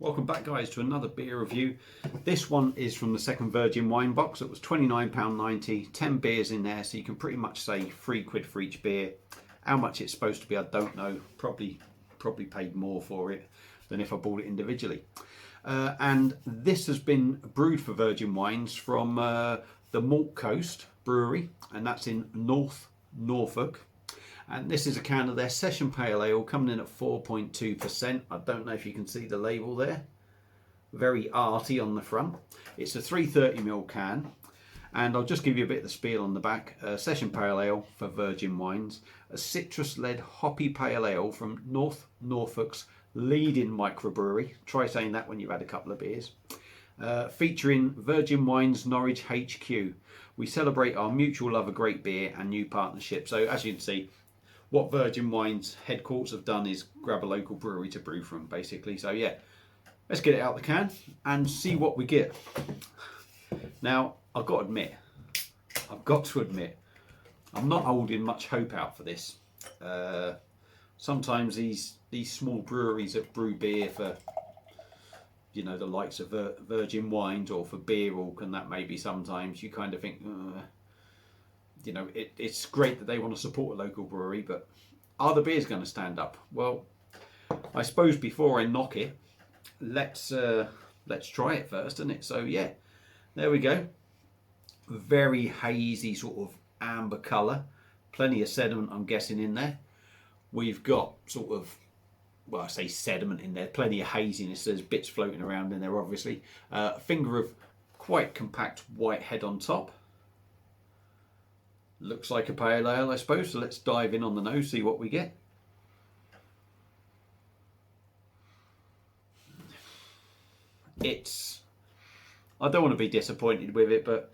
Welcome back, guys, to another beer review. This one is from the second Virgin wine box. It was £29.90, 10 beers in there, so you can pretty much say £3 for each beer. How much it's supposed to be, I don't know. Probably paid more for it than if I bought it individually. And this has been brewed for Virgin Wines from the Malt Coast brewery, and that's in Norfolk. And this is a can of their Session Pale Ale coming in at 4.2%. I don't know if you can see the label there. Very arty on the front. It's a 330ml can. And I'll just give you a bit of the spiel on the back. Session Pale Ale for Virgin Wines. A citrus-led hoppy pale ale from Norfolk's leading microbrewery. Try saying that when you've had a couple of beers. Featuring Virgin Wines Norwich HQ. We celebrate our mutual love of great beer and new partnership. So as you can see, what Virgin Wines headquarters have done is grab a local brewery to brew from, basically. So yeah, let's get it out the can and see what we get. Now, I've got to admit, I'm not holding much hope out for this. Sometimes these small breweries that brew beer for, you know, the likes of Virgin Wines or for Beer Orc, and that maybe sometimes you kind of think, you know, it's great that they want to support a local brewery, but are the beers going to stand up? Well, I suppose before I knock it, let's try it first, isn't it? So yeah, there we go. Very hazy sort of amber colour, plenty of sediment, I'm guessing, in there. We've got sort of, well, I say sediment in there, plenty of haziness. There's bits floating around in there, obviously. A finger of quite compact white head on top. Looks like a pale ale, I suppose. So let's dive in on the nose, see what we get. I don't want to be disappointed with it, but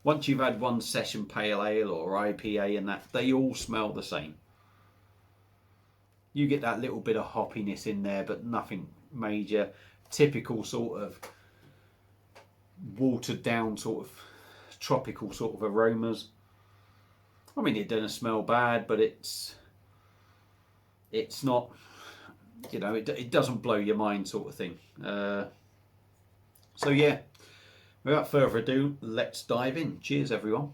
once you've had one session pale ale or IPA and that, they all smell the same. You get that little bit of hoppiness in there, but nothing major. Typical sort of watered down sort of tropical sort of aromas. I mean, it doesn't smell bad, but it's not, you know, it doesn't blow your mind sort of thing. So yeah, without further ado, let's dive in. Cheers, everyone.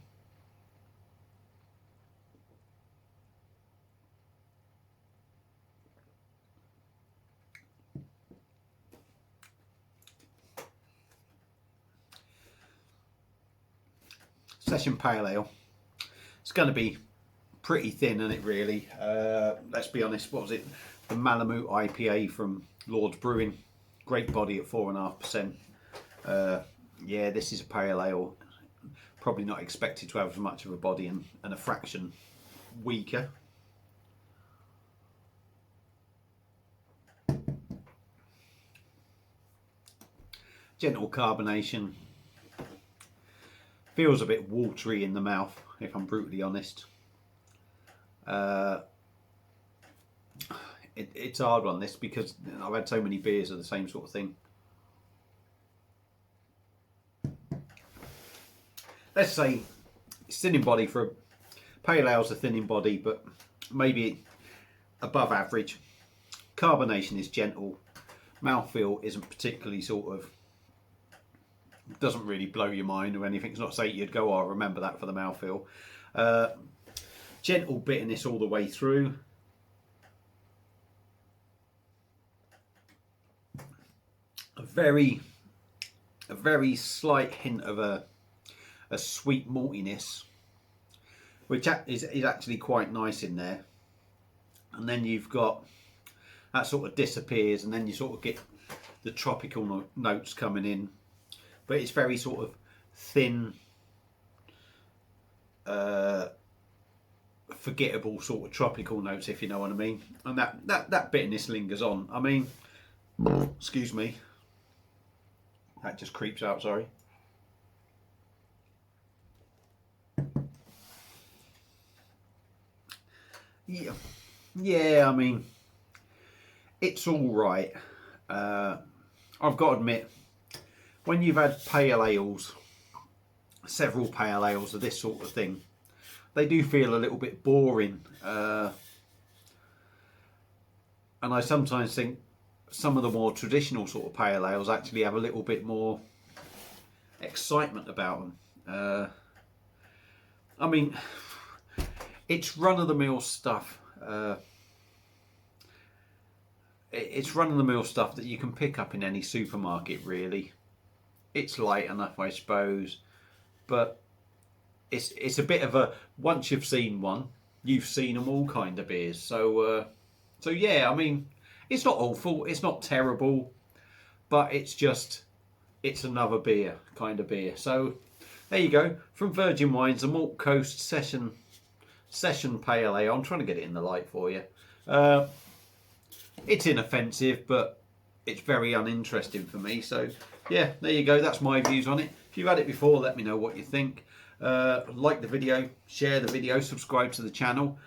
Session Pale Ale. It's going to be pretty thin, isn't it, really? Let's be honest, what was it? The Malamute IPA from Lord's Brewing. Great body at 4.5%. Yeah, this is a pale ale. Probably not expected to have as much of a body and a fraction weaker. Gentle carbonation. Feels a bit watery in the mouth, if I'm brutally honest. It's hard on this because I've had so many beers of the same sort of thing. Let's say it's thin in body. For a pale ale's a thin in body, but maybe above average. Carbonation is gentle. Mouthfeel isn't particularly sort of, doesn't really blow your mind or anything. It's not say you'd go, oh, I'll remember that for the mouthfeel. Gentle bitterness all the way through. A very slight hint of a sweet maltiness, which is actually quite nice in there. And then you've got that sort of disappears, and then you sort of get the tropical notes coming in. But it's very sort of thin, forgettable sort of tropical notes, if you know what I mean. And that bitterness lingers on. I mean, excuse me, that just creeps out, sorry. Yeah, I mean, it's all right. I've got to admit, when you've had pale ales, several pale ales of this sort of thing, they do feel a little bit boring. And I sometimes think some of the more traditional sort of pale ales actually have a little bit more excitement about them. I mean, it's run-of-the-mill stuff. It's run-of-the-mill stuff that you can pick up in any supermarket, really. It's light enough, I suppose, but it's a bit of a, once you've seen one, you've seen them all kind of beers. So yeah, I mean, it's not awful, it's not terrible, but it's another beer, kind of beer. So there you go, from Virgin Wines, the Malt Coast Session Pale Ale. I'm trying to get it in the light for you. It's inoffensive, but it's very uninteresting for me. So yeah, there you go, that's my views on it. If you've had it before, let me know what you think. Like the video, share the video, subscribe to the channel.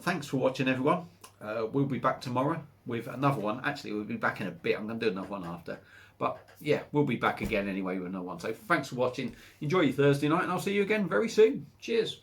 Thanks for watching, everyone. We'll be back tomorrow with another one. Actually, we'll be back in a bit. I'm going to do another one after. But yeah, we'll be back again anyway with another one. So thanks for watching. Enjoy your Thursday night, and I'll see you again very soon. Cheers.